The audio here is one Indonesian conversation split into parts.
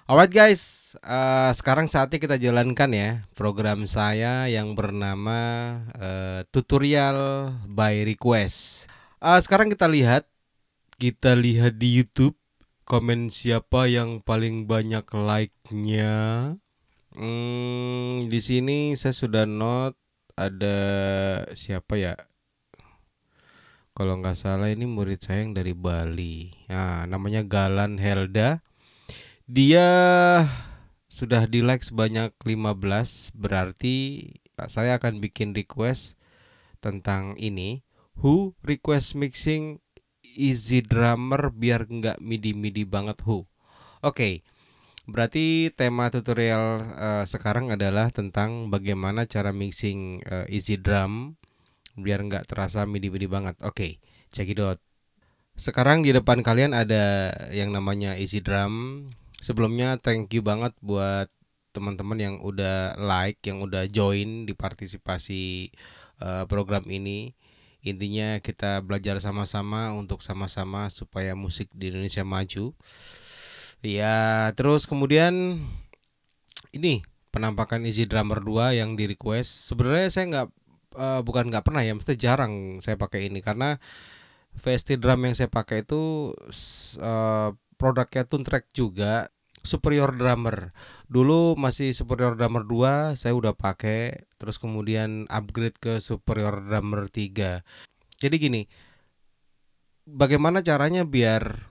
Alright guys, sekarang saatnya kita jalankan ya program saya yang bernama tutorial by request. Sekarang kita lihat di YouTube komen siapa yang paling banyak like-nya. Di sini saya sudah note ada siapa ya? Kalau nggak salah ini murid saya yang dari Bali. Nah, namanya Galan Helda. Dia sudah di like sebanyak 15, berarti saya akan bikin request tentang ini. Who request mixing easy drummer biar nggak midi-midi banget who. Oke, berarti tema tutorial sekarang adalah tentang bagaimana cara mixing easy drum biar nggak terasa midi-midi banget. Oke, check it out. Sekarang di depan kalian ada yang namanya easy drum. Sebelumnya thank you banget buat teman-teman yang udah like, yang udah join di partisipasi program ini. Intinya kita belajar sama-sama untuk sama-sama supaya musik di Indonesia maju. Ya, terus kemudian ini penampakan Easy Drummer 2 yang di request. Sebenarnya saya nggak bukan nggak pernah ya, mesti jarang saya pakai ini karena VST drum yang saya pakai itu produknya Tuntrack juga, Superior Drummer. Dulu masih Superior Drummer 2 saya udah pakai, terus kemudian upgrade ke Superior Drummer 3. Jadi gini, bagaimana caranya biar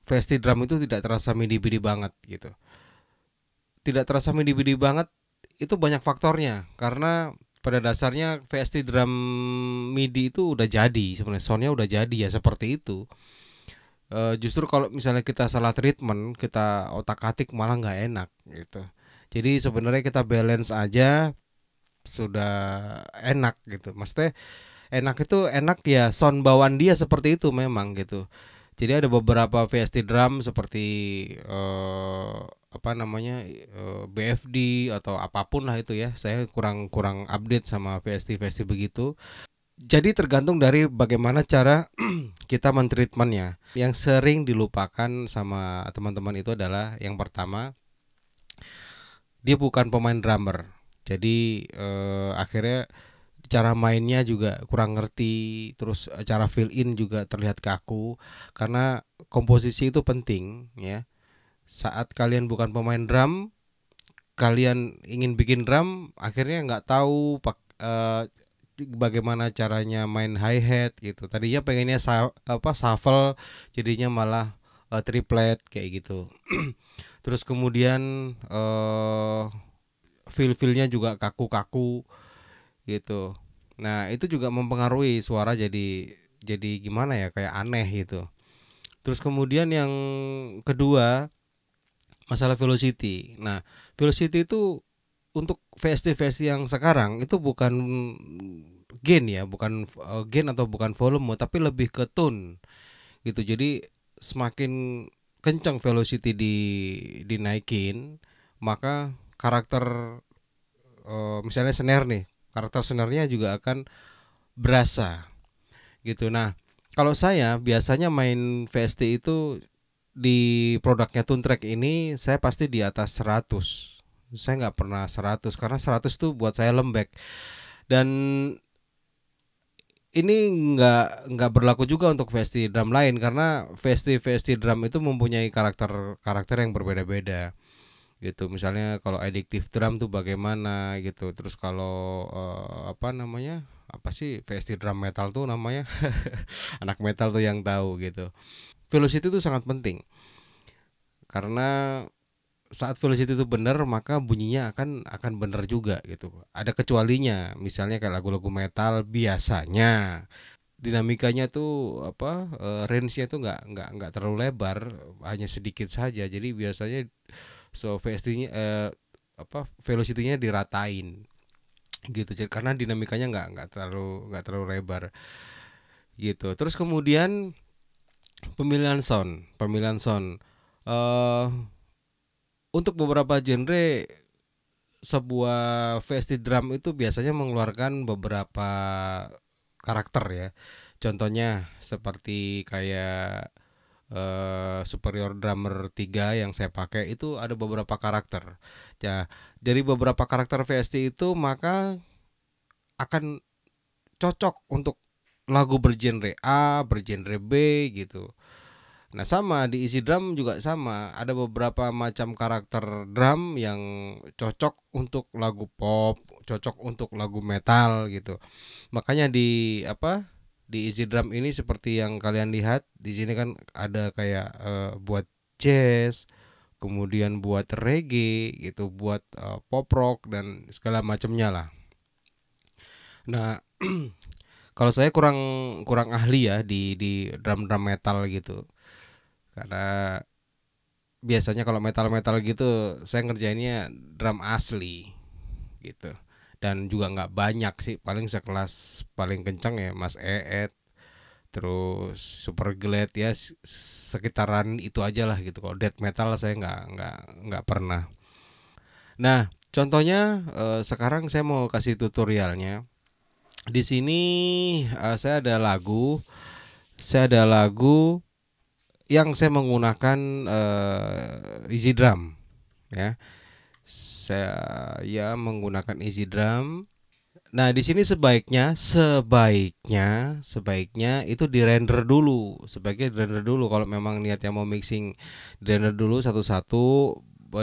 VST drum itu tidak terasa midi-midi banget gitu. Tidak terasa midi-midi banget itu banyak faktornya karena pada dasarnya VST drum MIDI itu udah jadi, sebenarnya soundnya udah jadi ya seperti itu. Justru kalau misalnya kita salah treatment, kita otak-atik malah nggak enak gitu. Jadi sebenarnya kita balance aja sudah enak gitu. Maksudnya enak itu enak ya sound bawaan dia seperti itu memang gitu. Jadi ada beberapa VST drum seperti eh, apa namanya BFD atau apapun lah itu ya. Saya kurang kurang update sama VST VST begitu. Jadi tergantung dari bagaimana cara kita mentreatmentnya. Yang sering dilupakan sama teman-teman itu adalah yang pertama, dia bukan pemain drummer. Jadi akhirnya cara mainnya juga kurang ngerti, terus cara fill in juga terlihat kaku karena komposisi itu penting ya. Saat kalian bukan pemain drum, kalian ingin bikin drum, akhirnya nggak tahu bagaimana caranya main hi hat gitu. Tadinya pengennya shuffle, jadinya malah triplet kayak gitu. Terus kemudian feel-feelnya juga kaku-kaku gitu. Nah, itu juga mempengaruhi suara jadi gimana ya, kayak aneh gitu. Terus kemudian yang kedua, masalah velocity. Nah, velocity itu untuk VST-VST yang sekarang itu bukan gain ya, bukan gain atau bukan volume, tapi lebih ke tone gitu. Jadi semakin kencang velocity dinaikin, maka karakter misalnya snare nih, karakter snare-nya juga akan berasa gitu. Nah, kalau saya biasanya main VST itu di produknya Tuntrack ini saya pasti di atas 100. Saya nggak pernah 100 karena 100 tuh buat saya lembek. Dan ini nggak berlaku juga untuk VST drum lain karena VST drum itu mempunyai karakter yang berbeda-beda gitu. Misalnya kalau addictive drum tuh bagaimana gitu. Terus kalau apa namanya? Apa sih VST drum metal tuh namanya? Anak metal tuh yang tahu gitu. Velocity itu sangat penting karena saat velocity itu benar maka bunyinya akan benar juga gitu. Ada kecualinya, misalnya kayak lagu-lagu metal biasanya dinamikanya tuh apa range-nya tuh nggak terlalu lebar, hanya sedikit saja. Jadi biasanya so VST-nya apa velocity-nya diratain gitu. Jadi karena dinamikanya nggak terlalu lebar gitu. Terus kemudian pemilihan sound eh untuk beberapa genre sebuah VST drum itu biasanya mengeluarkan beberapa karakter ya. Contohnya seperti kayak Superior Drummer 3 yang saya pakai itu ada beberapa karakter. Ya, dari beberapa karakter VST itu maka akan cocok untuk lagu bergenre A, bergenre B gitu. Nah, sama di isi drum juga sama. Ada beberapa macam karakter drum yang cocok untuk lagu pop, cocok untuk lagu metal gitu. Makanya di apa? Di isi drum ini seperti yang kalian lihat di sini kan ada kayak buat jazz, kemudian buat reggae gitu, buat pop rock dan segala macamnya lah. Nah, kalau saya kurang kurang ahli ya di drum-drum metal gitu. Karena biasanya kalau metal-metal gitu saya ngerjainnya drum asli gitu. Dan juga nggak banyak sih, paling sekelas paling kencang ya Mas Eet, terus Super Glad ya sekitaran itu aja lah gitu. Kalau death metal saya nggak pernah. Nah, contohnya sekarang saya mau kasih tutorialnya. Di sini saya ada lagu yang saya menggunakan easy drum ya. Saya menggunakan easy drum. Nah, di sini sebaiknya itu di-render dulu. Sebaiknya di-render dulu kalau memang niatnya mau mixing. Di-render dulu satu-satu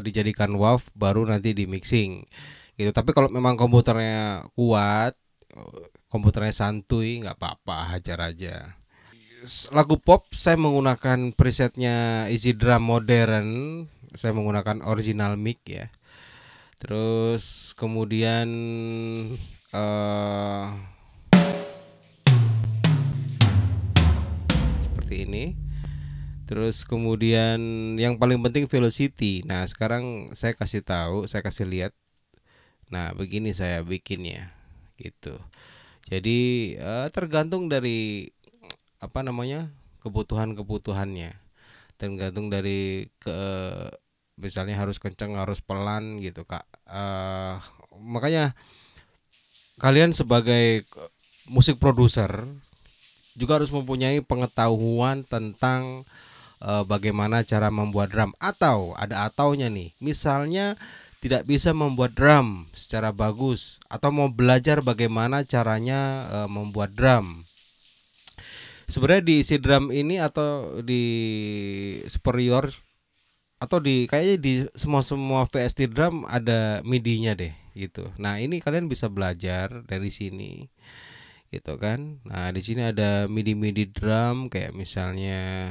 dijadikan WAV baru nanti di mixing. Gitu. Tapi kalau memang komputernya kuat, komputernya santuy, nggak apa-apa, hajar aja. Lagu pop saya menggunakan presetnya Easy Drum Modern. Saya menggunakan original mic ya. Terus kemudian eh seperti ini. Terus kemudian yang paling penting velocity. Nah, sekarang saya kasih lihat. Nah, begini saya bikinnya. Gitu. Jadi tergantung dari apa namanya? Kebutuhannya. Tergantung dari misalnya harus kenceng, harus pelan gitu, Kak. Makanya kalian sebagai musik produser juga harus mempunyai pengetahuan tentang bagaimana cara membuat drum, atau ada ataunya nih. Misalnya tidak bisa membuat drum secara bagus atau mau belajar bagaimana caranya membuat drum. Sebenarnya di si drum ini atau di superior atau di kayaknya di semua VST drum ada MIDI-nya deh gitu. Nah, ini kalian bisa belajar dari sini gitu kan. Nah, di sini ada MIDI drum kayak misalnya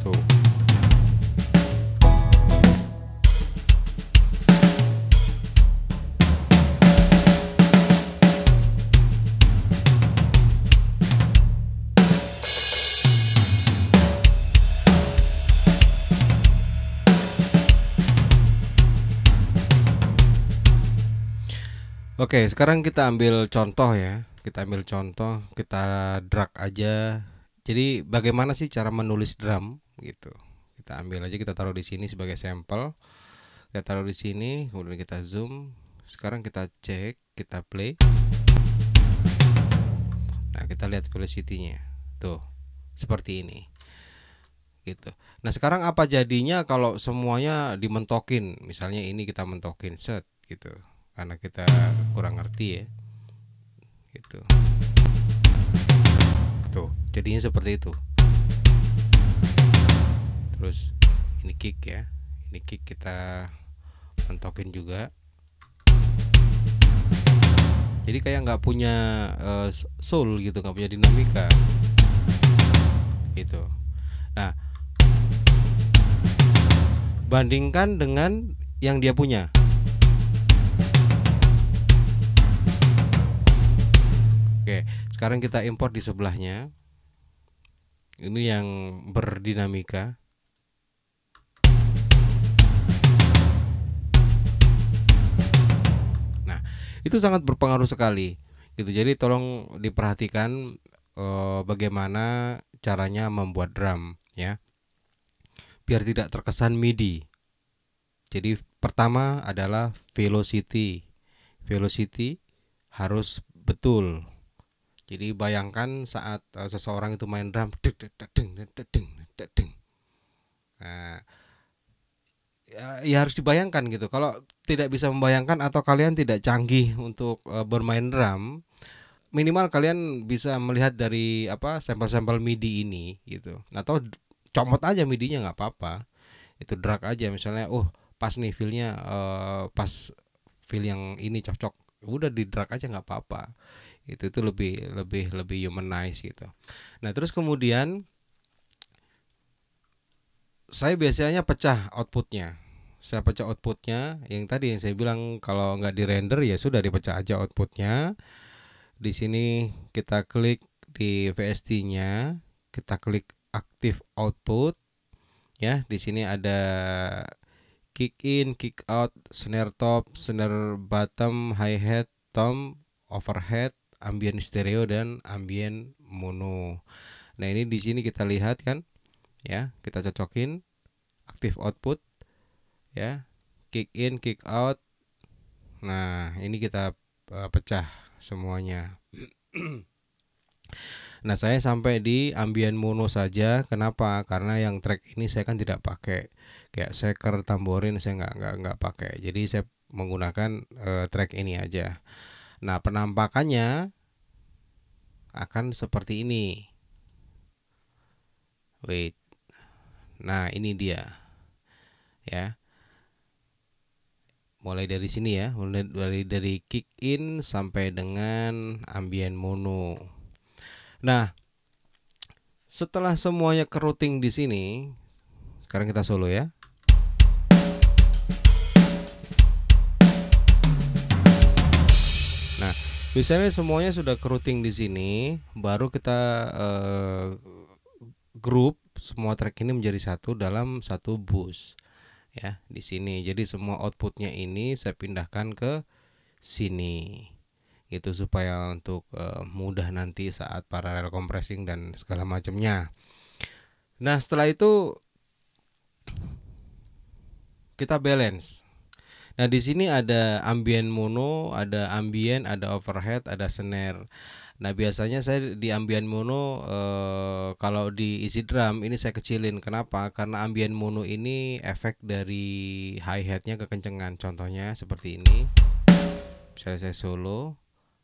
tuh. Oke, sekarang kita ambil contoh ya. Kita ambil contoh, kita drag aja. Jadi bagaimana sih cara menulis drum gitu. Kita ambil aja, kita taruh di sini sebagai sampel. Kita taruh di sini, kemudian kita zoom. Sekarang kita cek, kita play. Nah, kita lihat velocity-nya. Tuh, seperti ini. Gitu. Nah, sekarang apa jadinya kalau semuanya dimentokin? Misalnya ini kita mentokin set gitu. Karena kita kurang ngerti ya. Gitu. Tuh, jadinya seperti itu. Terus ini kick ya. Ini kick kita mentokin juga. Jadi kayak nggak punya soul gitu, nggak punya dinamika. Gitu. Nah, bandingkan dengan yang dia punya. Oke, sekarang kita import di sebelahnya. Ini yang berdinamika. Nah, itu sangat berpengaruh sekali. Gitu. Jadi tolong diperhatikan bagaimana caranya membuat drum ya. Biar tidak terkesan MIDI. Jadi pertama adalah velocity. Velocity harus betul. Jadi bayangkan saat seseorang itu main drum, deg, deg, deg, deg, deg, deg, deg, deg, deg. Nah, ya harus dibayangkan gitu. Kalau tidak bisa membayangkan atau kalian tidak canggih untuk bermain drum, minimal kalian bisa melihat dari apa sampel-sampel MIDI ini gitu. Atau comot aja MIDI-nya nggak apa-apa. Itu drag aja misalnya, oh pas nih feel-nya pas feel yang ini cocok. Udah di drag aja nggak apa-apa. Itu lebih lebih lebih humanize gitu. Nah, terus kemudian saya biasanya pecah outputnya. Saya pecah outputnya yang tadi yang saya bilang kalau nggak di render ya sudah dipecah aja outputnya. Di sini kita klik di VST-nya, kita klik aktif output ya. Di sini ada kick in, kick out, snare top, snare bottom, hi hat, tom, overhead, ambient stereo dan ambient mono. Nah, ini di sini kita lihat kan ya, kita cocokin aktif output ya, kick in, kick out. Nah, ini kita pecah semuanya. Nah, saya sampai di ambient mono saja. Kenapa? Karena yang track ini saya kan tidak pakai kayak shaker, tamborin, saya nggak pakai. Jadi saya menggunakan track ini aja. Nah, penampakannya akan seperti ini. Wait. Nah, ini dia. Ya. Mulai dari sini ya, mulai dari kick in sampai dengan ambient mono. Nah, setelah semuanya keruting di sini, sekarang kita solo ya. Nah, misalnya semuanya sudah keruting di sini, baru kita grup semua track ini menjadi satu dalam satu bus ya di sini. Jadi semua outputnya ini saya pindahkan ke sini itu supaya untuk mudah nanti saat paralel compressing dan segala macamnya. Nah, setelah itu kita balance. Nah, di sini ada ambient mono, ada ambient, ada overhead, ada snare. Nah, biasanya saya di ambient mono kalau di isi drum ini saya kecilin. Kenapa? Karena ambient mono ini efek dari hi-hatnya kekencengan. Contohnya seperti ini. Misalnya saya solo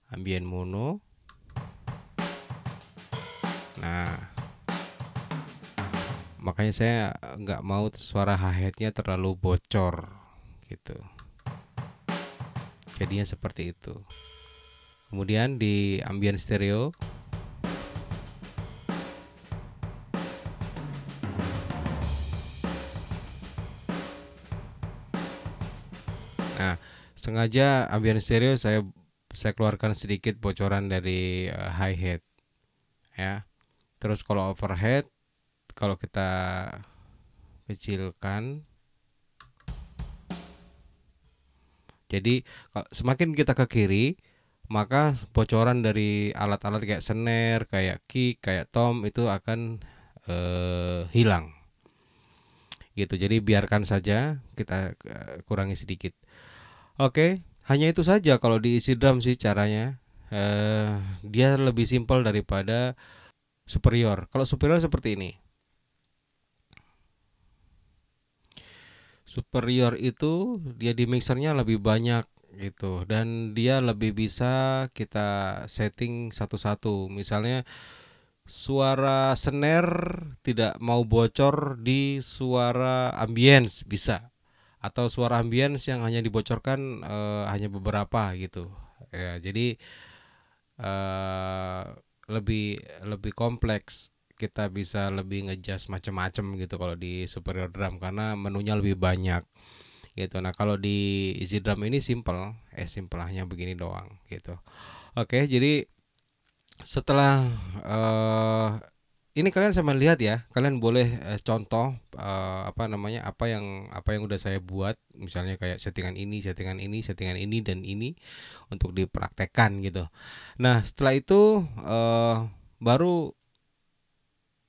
ambient mono. Nah, makanya saya nggak mau suara hi-hatnya terlalu bocor gitu. Jadinya seperti itu. Kemudian di ambient stereo nah, sengaja ambient stereo saya keluarkan sedikit bocoran dari hi-hat ya. Terus kalau overhead kalau kita kecilkan, jadi semakin kita ke kiri maka bocoran dari alat-alat kayak snare, kayak kick, kayak tom itu akan hilang gitu. Jadi biarkan saja, kita kurangi sedikit. Oke, hanya itu saja kalau diisi drum sih caranya. Dia lebih simpel daripada superior. Kalau superior seperti ini. Superior itu dia di mixernya lebih banyak gitu dan dia lebih bisa kita setting satu-satu. Misalnya suara snare tidak mau bocor di suara ambience bisa, atau suara ambience yang hanya dibocorkan hanya beberapa gitu ya. Jadi eh, lebih lebih kompleks, kita bisa lebih ngejudge macam-macam gitu kalau di superior drum karena menunya lebih banyak gitu. Nah, kalau di easy drum ini simple, simple hanya begini doang gitu. Oke, jadi setelah eh ini kalian sama lihat ya, kalian boleh contoh apa namanya, apa yang udah saya buat, misalnya kayak settingan ini, settingan ini, settingan ini dan ini untuk dipraktekkan gitu. Nah, setelah itu baru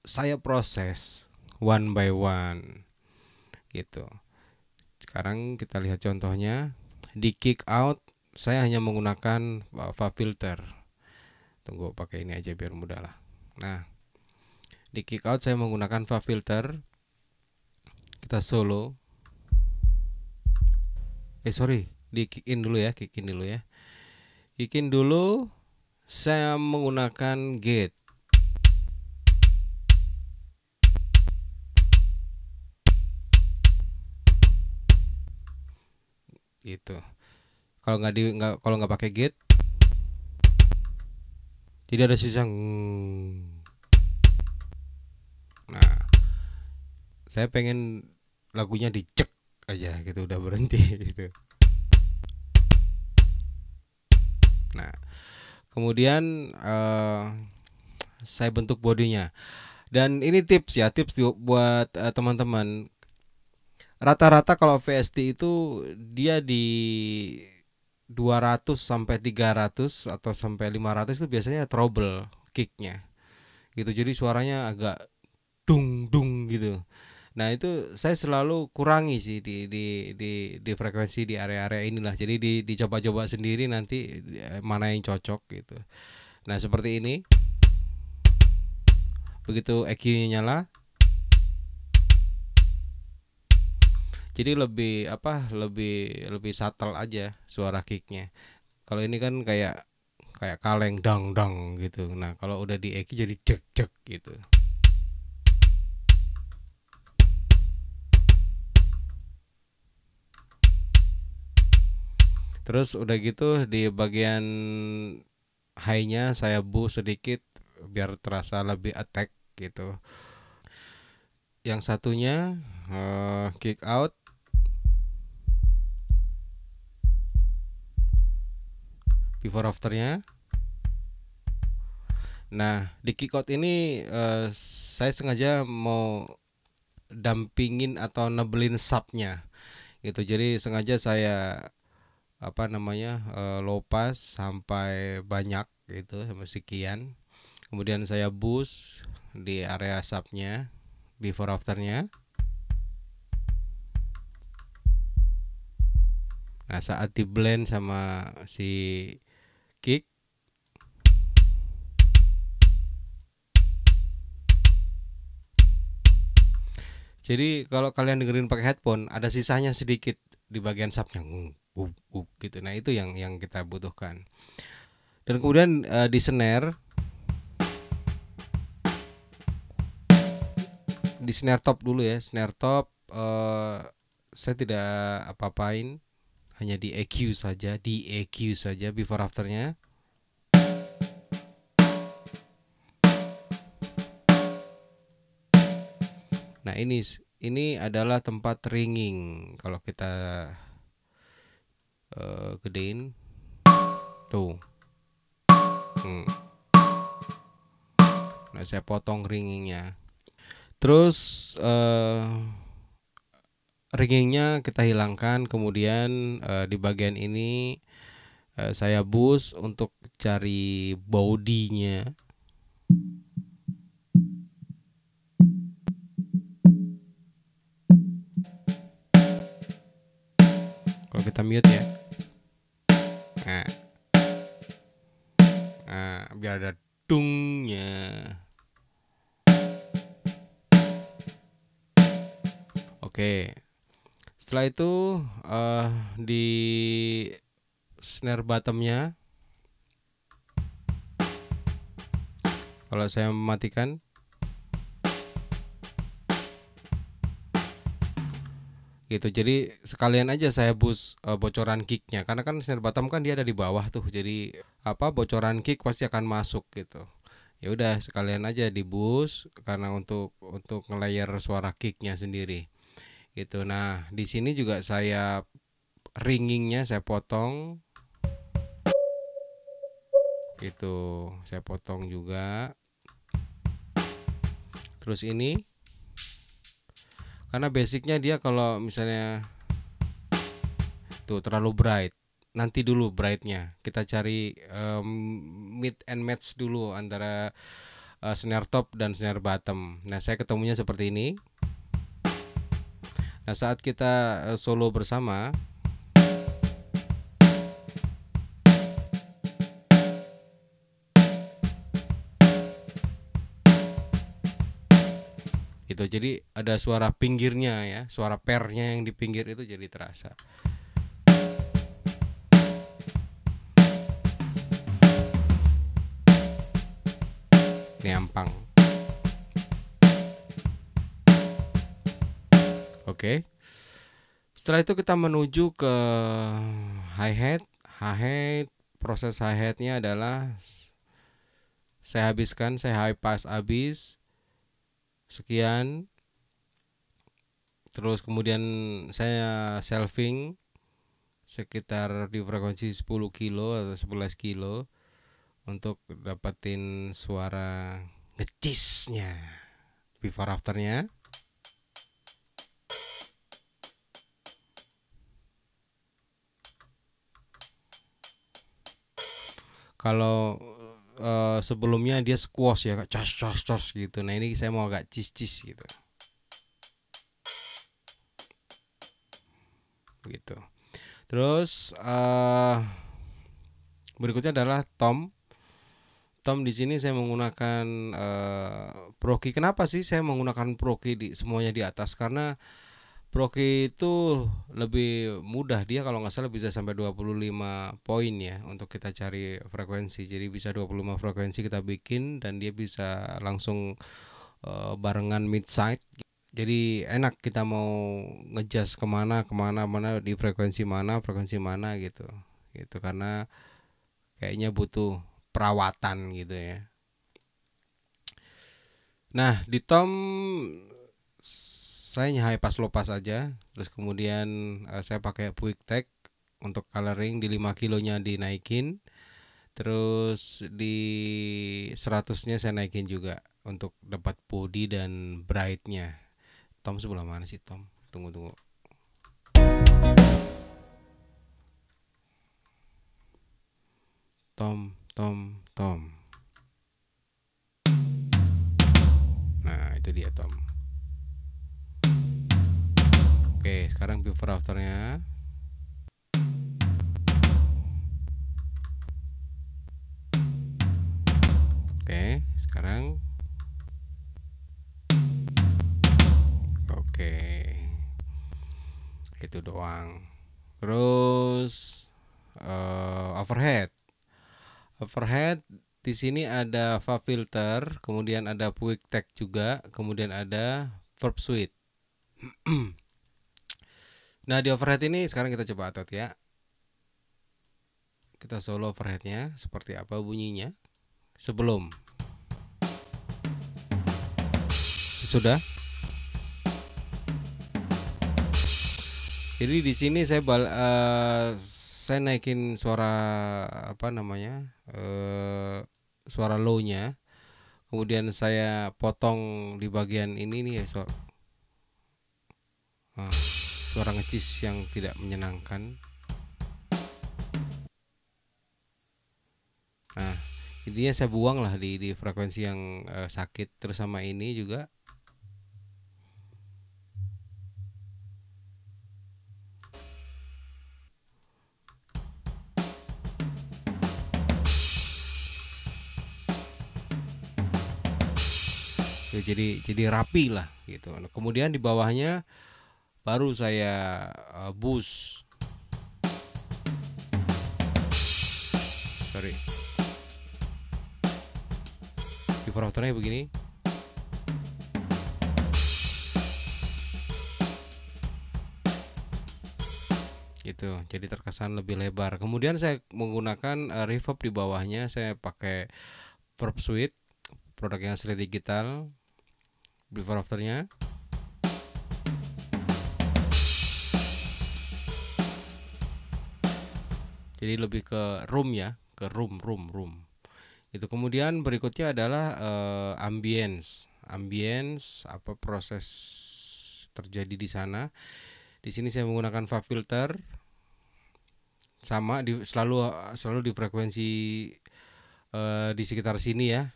saya proses one by one gitu. Sekarang kita lihat contohnya di kick out, saya hanya menggunakan filter. Tunggu pakai ini aja biar mudah lah. Nah, di kick out saya menggunakan fa filter. Kita solo. Sorry, di kick in dulu ya, kick in dulu ya. Kick in dulu saya menggunakan gate. Gitu. Kalau nggak pakai gate, tidak ada sisa. Nah, saya pengen lagunya dicek aja gitu, udah berhenti gitu. Nah, kemudian saya bentuk bodinya. Dan ini tips ya, tips buat teman-teman. Rata-rata kalau VST itu dia di 200 sampai 300 atau sampai 500 itu biasanya treble kicknya gitu, jadi suaranya agak dung dung gitu. Nah itu saya selalu kurangi sih di frekuensi di area-area inilah, jadi dicoba-coba sendiri nanti mana yang cocok gitu. Nah seperti ini, begitu EQ-nya nyala, jadi lebih lebih subtle aja suara kicknya. Kalau ini kan kayak kayak kaleng dang dang gitu. Nah kalau udah di EQ jadi cek cek gitu. Terus udah gitu di bagian high-nya saya boost sedikit biar terasa lebih attack gitu. Yang satunya kick out. Before afternya. Nah di kick out ini saya sengaja mau dampingin atau nebelin subnya gitu. Jadi sengaja saya low pass sampai banyak gitu, sampai sekian. Kemudian saya boost di area subnya, before afternya. Nah saat di blend sama si kick, jadi kalau kalian dengerin pakai headphone ada sisanya sedikit di bagian subnya gitu. Nah itu yang kita butuhkan. Dan kemudian di snare top dulu ya, snare top saya tidak apa-apain, hanya di EQ saja before afternya. Nah ini adalah tempat ringing. Kalau kita gedein tuh. Nah saya potong ringingnya. Terus ringingnya kita hilangkan. Kemudian di bagian ini saya boost untuk cari bodinya. Kalau kita mute ya, nah biar ada dungnya. Oke, setelah itu di snare bottomnya, kalau saya mematikan, gitu. Jadi sekalian aja saya boost bocoran kicknya, karena kan snare bottom kan dia ada di bawah tuh, jadi bocoran kick pasti akan masuk gitu. Ya udah sekalian aja di boost karena untuk nge-layer suara kicknya sendiri gitu. Nah di sini juga saya ringingnya saya potong gitu, saya potong juga. Terus ini karena basicnya dia kalau misalnya tuh terlalu bright, nanti dulu brightnya kita cari mid and match dulu antara snare top dan snare bottom. Nah saya ketemunya seperti ini. Nah saat kita solo bersama, gitu. Jadi ada suara pinggirnya ya, suara pernya yang di pinggir itu jadi terasa. Ini ampang. Oke. Setelah itu kita menuju ke hi-hat. Hi-hat, proses hi-hatnya adalah saya habiskan, saya high pass habis sekian. Terus kemudian saya shelving sekitar di frekuensi 10 kilo atau 11 kilo untuk dapetin suara ngecisnya. Before afternya. Kalau sebelumnya dia squash ya, cos cos cos gitu. Nah ini saya mau agak cis-cis gitu. Gitu. Terus berikutnya adalah tom. Tom di sini saya menggunakan Pro-Key. Kenapa sih saya menggunakan Pro-Key di semuanya di atas? Karena Pro-Key itu lebih mudah, dia kalau nggak salah bisa sampai 25 poin ya untuk kita cari frekuensi. Jadi bisa 25 frekuensi kita bikin dan dia bisa langsung barengan mid-side. Jadi enak kita mau ngejust kemana mana di frekuensi mana gitu. Gitu karena kayaknya butuh perawatan gitu ya. Nah di tom saya high pass low pass aja, terus kemudian saya pakai Puig Tech untuk coloring di 5 kilonya dinaikin, terus di 100-nya saya naikin juga untuk dapat body dan brightnya. Tom sebelah mana sih Tom? Tunggu. Tom. Nah itu dia Tom. Oke sekarang before afternya. Oke sekarang. Oke itu doang. Terus overhead di sini ada Fa filter, kemudian ada Puig Tech juga, kemudian ada Verb Suite. Nah di overhead ini sekarang kita coba atot ya. Kita solo overheadnya seperti apa bunyinya sebelum, sesudah. Jadi di sini saya naikin suara apa namanya suara low-nya, kemudian saya potong di bagian ini nih ya suara ngecis yang tidak menyenangkan. Nah intinya saya buang lah di frekuensi yang sakit. Terus sama ini juga. Ya, jadi rapi lah gitu. Nah, kemudian di bawahnya baru saya boost. Sorry. Before afternya begini. Gitu. Jadi terkesan lebih lebar. Kemudian saya menggunakan reverb di bawahnya. Saya pakai Verb Suite, produk yang asli digital. Before afternya. Jadi lebih ke room ya, ke room. Itu kemudian berikutnya adalah ambience apa proses terjadi di sana. Di sini saya menggunakan Fa filter sama selalu di frekuensi di sekitar sini ya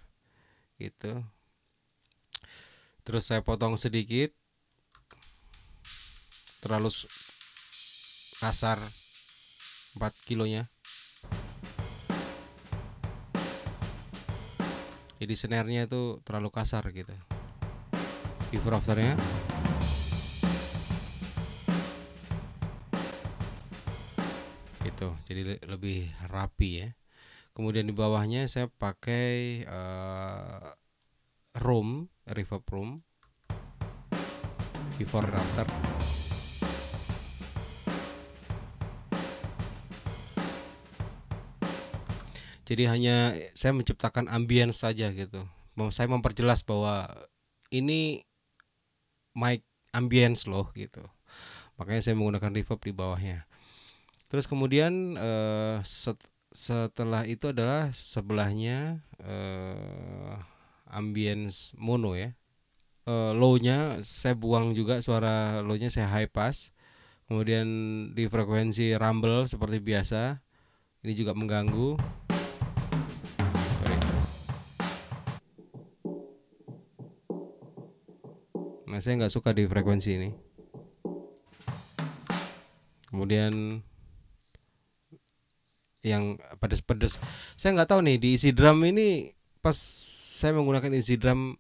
gitu. Terus saya potong sedikit, terlalu kasar 4 kilonya. Jadi snare-nya itu terlalu kasar gitu. before afternya. Gitu, jadi lebih rapi ya. Kemudian di bawahnya saya pakai room, reverb room, before and after. Jadi hanya saya menciptakan ambience saja gitu. Saya memperjelas bahwa ini mic ambience loh gitu. Makanya saya menggunakan reverb di bawahnya. Terus kemudian setelah itu adalah sebelahnya ambience mono ya. Low-nya saya buang juga, suara low-nya saya high pass. Kemudian di frekuensi rumble seperti biasa. Ini juga mengganggu. Sorry. Nah, saya nggak suka di frekuensi ini. Kemudian yang pedes-pedes, saya nggak tahu nih di isi drum ini, pas saya menggunakan isi drum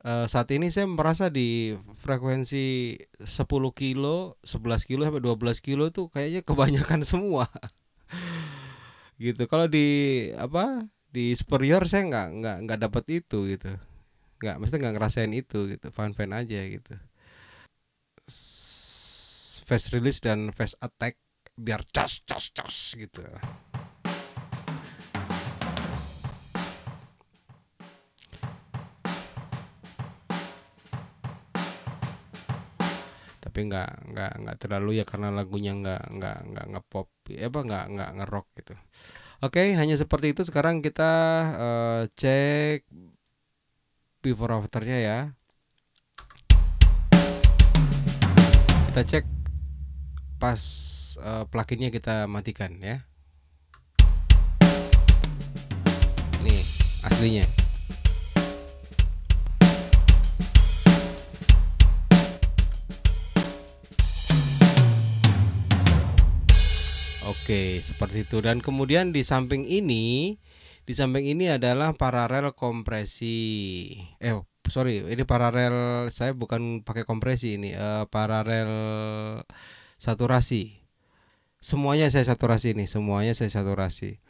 saat ini saya merasa di frekuensi 10 kilo, 11 kilo sampai 12 kilo tuh kayaknya kebanyakan semua. Gitu. Kalau di superior saya nggak dapat itu gitu. Mesti nggak ngerasain itu gitu. Fan aja gitu. Fast release dan fast attack biar cas gitu. Tapi nggak terlalu ya, karena lagunya nggak ngepop nggak ngerock gitu. Oke, hanya seperti itu. Sekarang kita cek before afternya ya. Kita cek pas pluginnya kita matikan ya. Nih aslinya. Oke, seperti itu. Dan kemudian di samping ini adalah paralel kompresi. Sorry, ini paralel, saya bukan pakai kompresi ini, paralel saturasi. Semuanya saya saturasi nih, semuanya saya saturasi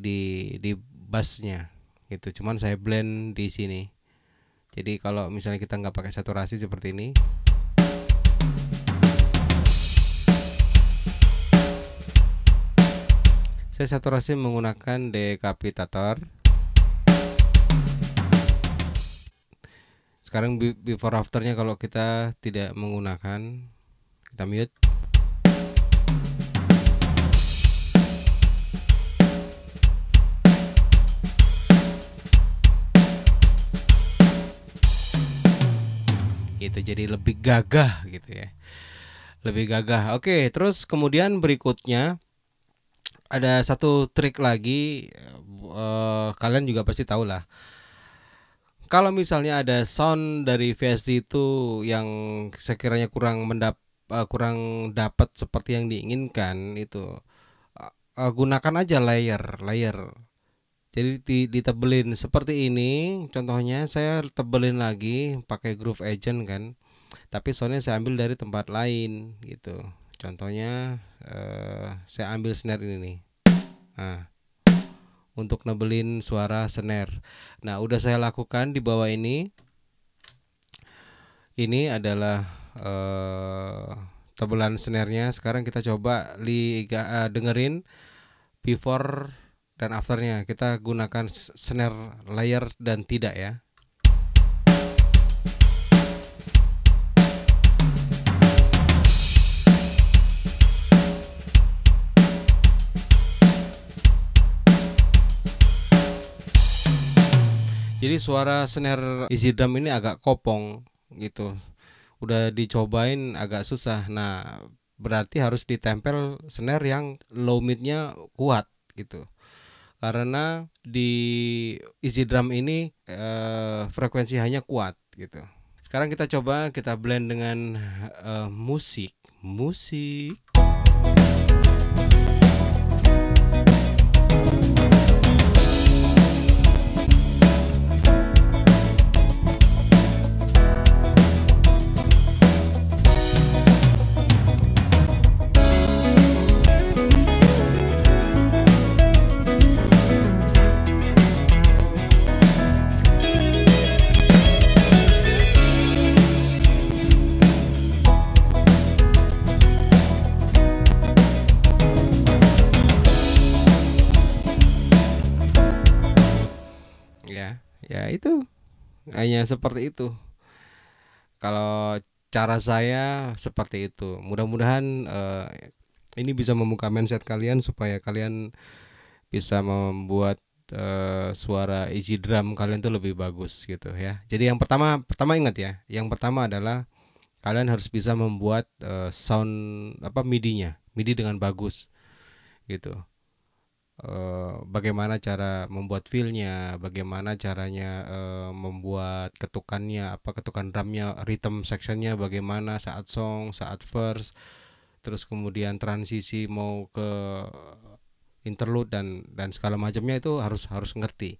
di bassnya gitu. Cuman saya blend di sini. Jadi kalau misalnya kita nggak pakai saturasi seperti ini, saya saturasi menggunakan dekapitator. Sekarang before afternya kalau kita tidak menggunakan, kita mute. Itu jadi lebih gagah gitu ya. Lebih gagah. Oke, terus kemudian berikutnya ada satu trik lagi, kalian juga pasti tahu lah. Kalau misalnya ada sound dari VST itu yang sekiranya kurang dapat seperti yang diinginkan, itu gunakan aja layer. Jadi ditebelin seperti ini. Contohnya saya tebelin lagi pakai Groove Agent kan. Tapi soundnya saya ambil dari tempat lain gitu. Contohnya saya ambil snare ini nih. Nah, untuk nebelin suara snare. Nah, udah saya lakukan di bawah ini. Ini adalah tebelan snare-nya. Sekarang kita coba dengerin before dan afternya. Kita gunakan snare layer dan tidak ya. Jadi suara snare easy drum ini agak kopong gitu. Udah dicobain agak susah. Nah, berarti harus ditempel snare yang low midnya kuat gitu. Karena di easy drum ini frekuensi hanya kuat gitu. Sekarang kita coba kita blend dengan musik. hanya seperti itu. Kalau cara saya seperti itu. Mudah-mudahan ini bisa membuka mindset kalian supaya kalian bisa membuat suara easy drum kalian tuh lebih bagus gitu ya. Jadi yang pertama pertama ingat ya, yang pertama adalah kalian harus bisa membuat sound apa MIDI-nya, MIDI dengan bagus gitu. Bagaimana cara membuat feel-nya, bagaimana caranya membuat ketukannya, apa ketukan drumnya, rhythm section-nya, bagaimana saat song, saat verse, terus kemudian transisi mau ke interlude dan segala macamnya itu harus harus ngerti.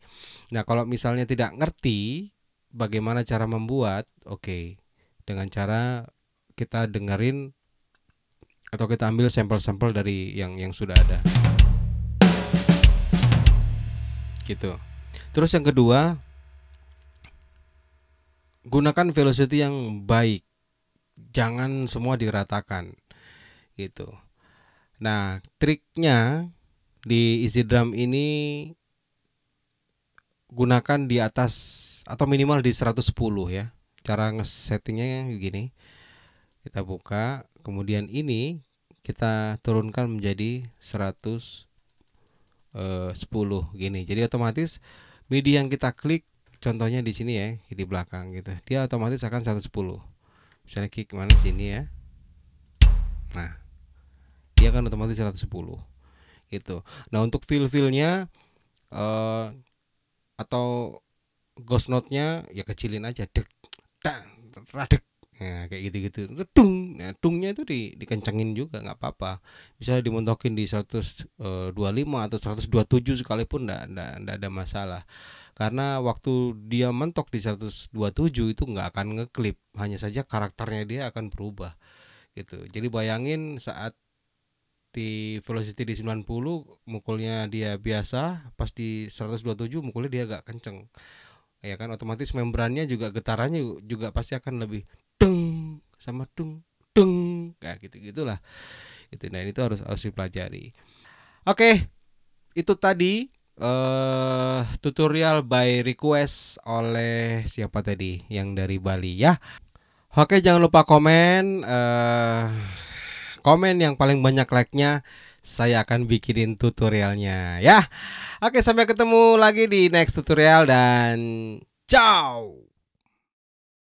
Nah, kalau misalnya tidak ngerti bagaimana cara membuat, oke. Dengan cara kita dengerin atau kita ambil sampel-sampel dari yang sudah ada. Gitu. Terus yang kedua, gunakan velocity yang baik. Jangan semua diratakan. Gitu. Nah, triknya di easy drum ini gunakan di atas atau minimal di 110 ya. Cara ngesettingnya begini. Kita buka, kemudian ini kita turunkan menjadi 110 gini. Jadi otomatis MIDI yang kita klik, contohnya di sini ya, di belakang gitu. Dia otomatis akan 110. Misalnya klik mana sini ya. Nah, dia akan otomatis 110 gitu. Nah, untuk feel-feelnya atau ghost note-nya ya kecilin aja, dek, dang, radek. Nah, kayak gitu-gitu. Dung. Nah, dungnya itu dikencengin juga nggak apa-apa. Misalnya dimontokin di 125 atau 127 sekalipun enggak ada masalah. Karena waktu dia mentok di 127 itu nggak akan ngeklip, hanya saja karakternya dia akan berubah gitu. Jadi bayangin saat di velocity di 90 mukulnya dia biasa, pas di 127 mukulnya dia agak kenceng. Ya kan otomatis membrannya juga getarannya juga pasti akan lebih deng sama dung kayak gitu-gitulah. Itu nah itu harus dipelajari. Oke, itu tadi tutorial by request oleh siapa tadi yang dari Bali ya. Oke, jangan lupa komen komen yang paling banyak like-nya, saya akan bikinin tutorialnya ya. Oke, sampai ketemu lagi di next tutorial dan ciao.